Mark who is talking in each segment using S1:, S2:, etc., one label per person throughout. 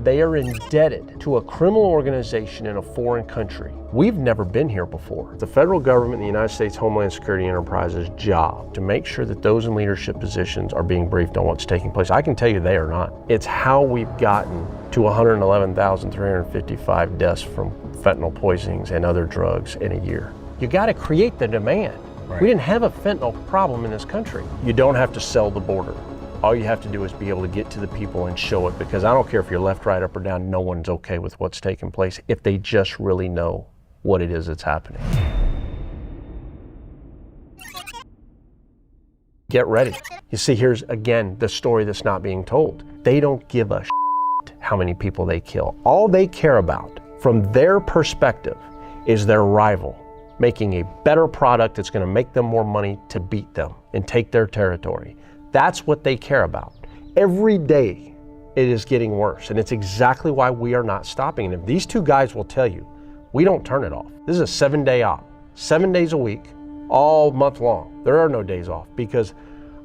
S1: they are indebted to a criminal organization in a foreign country. We've never been here before. The federal government, the United States Homeland Security Enterprise's job to make sure that those in leadership positions are being briefed on what's taking place. I can tell you they are not. It's how we've gotten to 111,355 deaths from fentanyl poisonings and other drugs in a year. You got to create the demand. Right. We didn't have a fentanyl problem in this country. You don't have to sell the border. All you have to do is be able to get to the people and show it, because I don't care if you're left, right, up, or down, no one's okay with what's taking place if they just really know what it is that's happening. Get ready. You see, here's again the story that's not being told. They don't give a shit how many people they kill. All they care about, from their perspective, is their rival making a better product that's going to make them more money to beat them and take their territory. That's what they care about. Every day it is getting worse, and it's exactly why we are not stopping. And if these two guys will tell you, we don't turn it off. This is a 7-day op, 7 days a week, all month long. There are no days off, because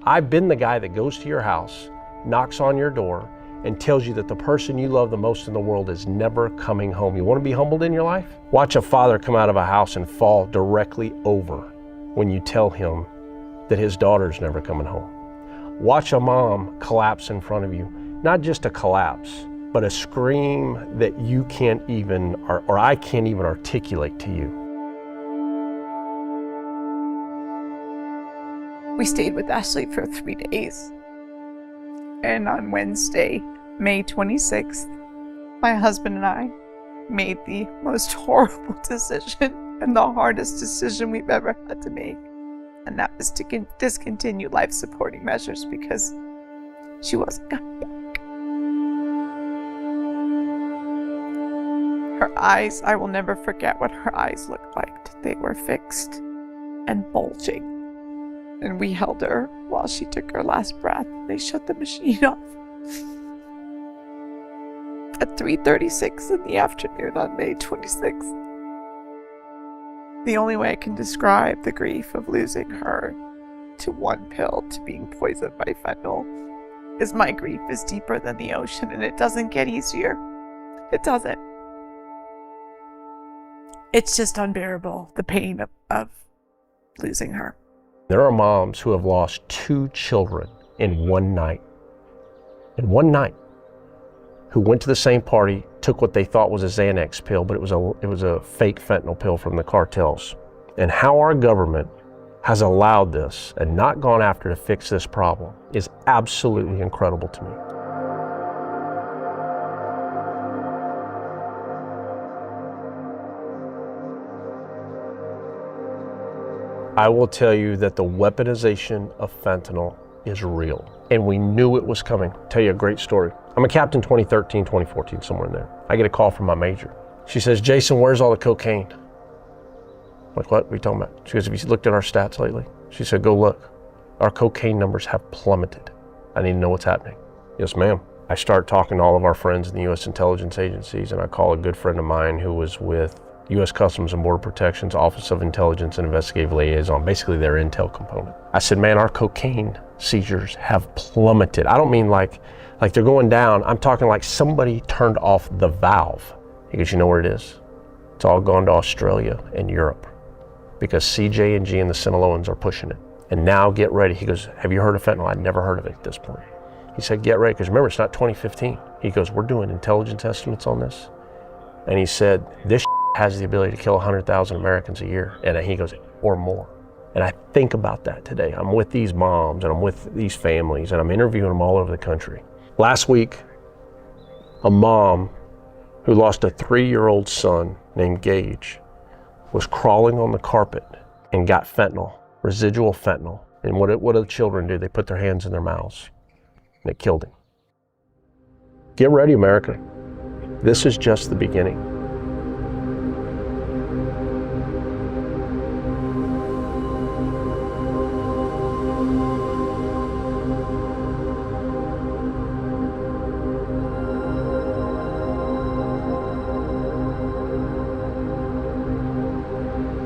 S1: I've been the guy that goes to your house, knocks on your door, and tells you that the person you love the most in the world is never coming home. You want to be humbled in your life? Watch a father come out of a house and fall directly over when you tell him that his daughter's never coming home. Watch a mom collapse in front of you. Not just a collapse, but a scream that you can't even, or I can't even articulate to you.
S2: We stayed with Ashley for 3 days. And on Wednesday, May 26th, my husband and I made the most horrible decision and the hardest decision we've ever had to make. And that was to discontinue life supporting measures because she wasn't coming back. Her eyes, I will never forget what her eyes looked like. They were fixed and bulging. And we held her while she took her last breath. They shut the machine off. At 3:36 in the afternoon on May 26th. The only way I can describe the grief of losing her to one pill to being poisoned by fentanyl is my grief is deeper than the ocean, and it doesn't get easier. It doesn't. It's just unbearable, the pain of losing her.
S1: There are moms who have lost 2 children in one night. In one night. Who went to the same party, took what they thought was a Xanax pill, but it was a fake fentanyl pill from the cartels. And how our government has allowed this and not gone after to fix this problem is absolutely incredible to me. I will tell you that the weaponization of fentanyl is real, and we knew it was coming. I'll tell you a great story. I'm a captain 2013, 2014, somewhere in there. I get a call from my major. She says, "Jason, where's all the cocaine?" I'm like, "What are you talking about?" She goes, "Have you looked at our stats lately?" She said, "Go look. Our cocaine numbers have plummeted. I need to know what's happening." "Yes, ma'am." I start talking to all of our friends in the U.S. intelligence agencies, and I call a good friend of mine who was with U.S. Customs and Border Protection's Office of Intelligence and Investigative Liaison, basically their intel component. I said, "Man, our cocaine seizures have plummeted." I don't mean like they're going down. I'm talking like somebody turned off the valve. He goes, "You know where it is? It's all gone to Australia and Europe because CJ&G and the Sinaloans are pushing it. And now get ready." He goes, "Have you heard of fentanyl?" I'd never heard of it at this point. He said, "Get ready," because remember, it's not 2015. He goes, "We're doing intelligence estimates on this." And he said, "This has the ability to kill 100,000 Americans a year." And he goes, "Or more." And I think about that today. I'm with these moms and I'm with these families and I'm interviewing them all over the country. Last week, a mom who lost a 3-year-old son named Gage was crawling on the carpet and got fentanyl, residual fentanyl. And what do the children do? They put their hands in their mouths and it killed him. Get ready, America. This is just the beginning.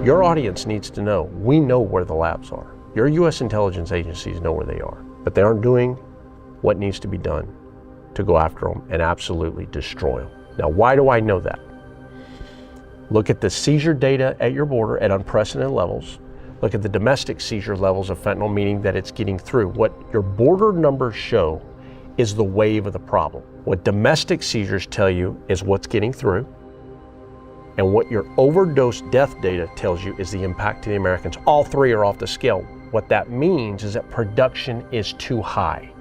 S1: Your audience needs to know, we know where the labs are. Your U.S. intelligence agencies know where they are, but they aren't doing what needs to be done to go after them and absolutely destroy them. Now, why do I know that? Look at the seizure data at your border at unprecedented levels. Look at the domestic seizure levels of fentanyl, meaning that it's getting through. What your border numbers show is the wave of the problem. What domestic seizures tell you is what's getting through. And what your overdose death data tells you is the impact to the Americans. All three are off the scale. What that means is that production is too high.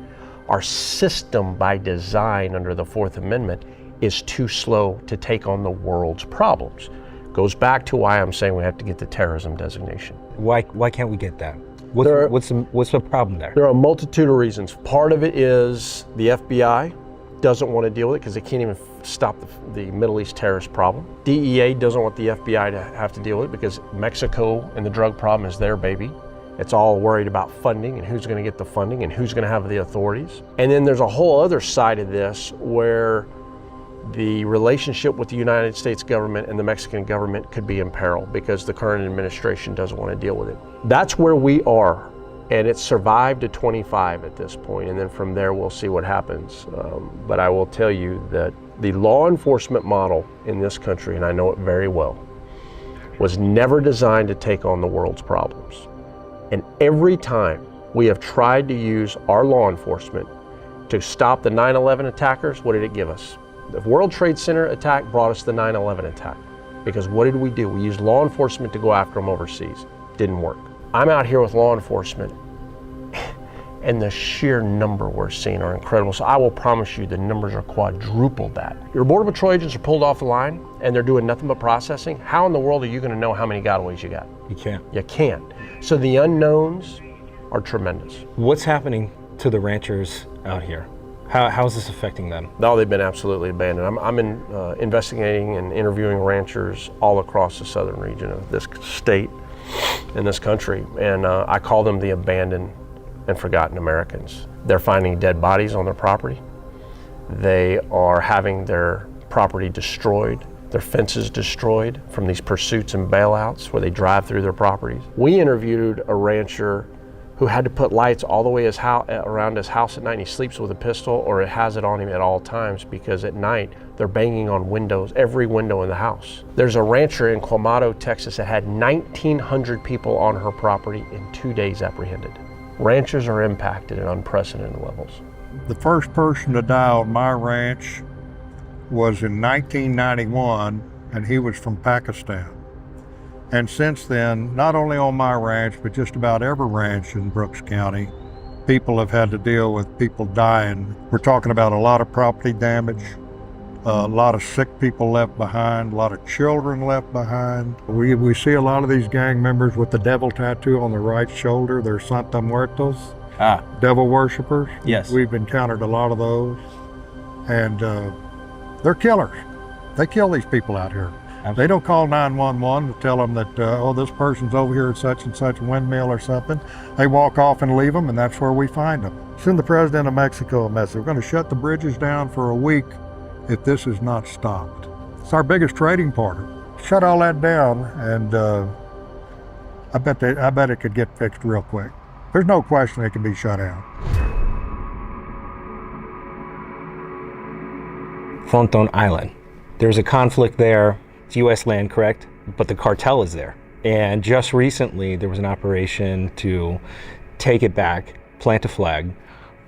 S1: Our system by design under the Fourth Amendment is too slow to take on the world's problems. Goes back to why I'm saying we have to get the terrorism designation.
S3: Why can't we get that? What's the problem there?
S1: There are a multitude of reasons. Part of it is the FBI doesn't want to deal with it because they can't even stop the Middle East terrorist problem. DEA doesn't want the FBI to have to deal with it because Mexico and the drug problem is their baby. It's all worried about funding and who's going to get the funding and who's going to have the authorities. And then there's a whole other side of this where the relationship with the United States government and the Mexican government could be in peril because the current administration doesn't want to deal with it. That's where we are, and it's survived to 25 at this point, and then from there we'll see what happens. But I will tell you that the law enforcement model in this country, and I know it very well, was never designed to take on the world's problems. And every time we have tried to use our law enforcement to stop the 9/11 attackers, what did it give us? The World Trade Center attack brought us the 9/11 attack. Because what did we do? We used law enforcement to go after them overseas. Didn't work. I'm out here with law enforcement, and the sheer number we're seeing are incredible. So I will promise you the numbers are quadruple that. Your Border Patrol agents are pulled off the line, and they're doing nothing but processing. How in the world are you going to know how many gotaways you got?
S3: You can't.
S1: You can't. So the unknowns are tremendous.
S3: What's happening to the ranchers out here? How is this affecting them?
S1: No, they've been absolutely abandoned. I'm investigating and interviewing ranchers all across the southern region of this state and this country, and I call them the abandoned and forgotten Americans. They're finding dead bodies on their property. They are having their property destroyed, their fences destroyed from these pursuits and bailouts where they drive through their properties. We interviewed a rancher who had to put lights all the way around his house at night, and he sleeps with a pistol or it has it on him at all times because at night they're banging on windows, every window in the house. There's a rancher in Quemado, Texas that had 1,900 people on her property in 2 days apprehended. Ranchers are impacted at unprecedented levels.
S4: The first person to die on my ranch was in 1991, and he was from Pakistan. And since then, not only on my ranch, but just about every ranch in Brooks County, people have had to deal with people dying. We're talking about a lot of property damage, a lot of sick people left behind, a lot of children left behind. We see a lot of these gang members with the devil tattoo on the right shoulder. They're Santa Muertos, devil worshipers.
S3: Yes.
S4: We've encountered a lot of those. And they're killers. They kill these people out here. They don't call 911 to tell them that, this person's over here at such and such windmill or something. They walk off and leave them, and that's where we find them. Send the president of Mexico a message. We're going to shut the bridges down for a week if this is not stopped. It's our biggest trading partner. Shut all that down, and I bet it could get fixed real quick. There's no question it can be shut down.
S3: Fronton Island. There's a conflict there. It's U.S. land, correct? But the cartel is there. And just recently, there was an operation to take it back, plant a flag,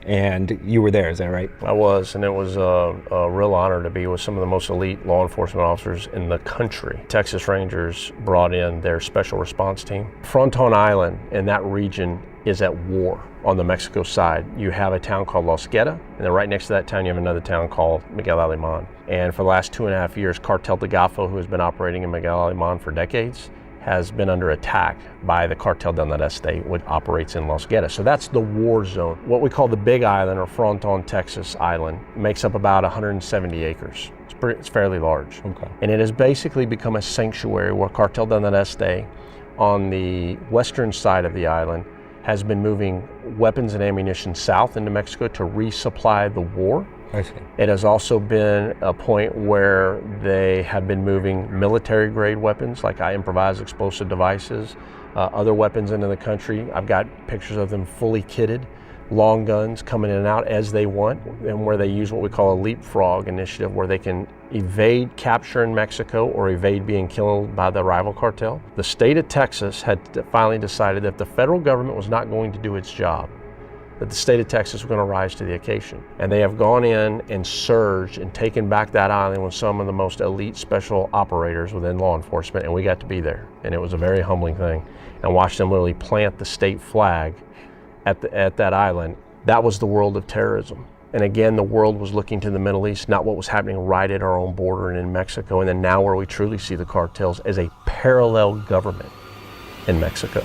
S3: and you were there, is that right?
S1: I was, and it was a real honor to be with some of the most elite law enforcement officers in the country. Texas Rangers brought in their special response team. Fronton Island in that region is at war on the Mexico side. You have a town called Los Guerra, and then right next to that town you have another town called Miguel Alemán. And for the last 2.5 years, Cartel de Golfo, who has been operating in Miguel Alemán for decades, has been under attack by the Cartel del Noreste, which operates in Los Guerra. So that's the war zone. What we call the Big Island, or Fronton, Texas Island, makes up about 170 acres. It's fairly large.
S3: Okay.
S1: And it has basically become a sanctuary where Cartel del Noreste on the western side of the island has been moving weapons and ammunition south into Mexico to resupply the war.
S3: I see.
S1: It has also been a point where they have been moving military grade weapons like improvised explosive devices, other weapons into the country. I've got pictures of them fully kitted long guns coming in and out as they want, and where they use what we call a leapfrog initiative, where they can evade capture in Mexico or evade being killed by the rival cartel. The state of Texas had finally decided that if the federal government was not going to do its job, that the state of Texas was going to rise to the occasion. And they have gone in and surged and taken back that island with some of the most elite special operators within law enforcement, and we got to be there. And it was a very humbling thing. And watch them literally plant the state flag at that island. That was the world of terrorism. And again, the world was looking to the Middle East, not what was happening right at our own border and in Mexico. And then now where we truly see the cartels as a parallel government in Mexico.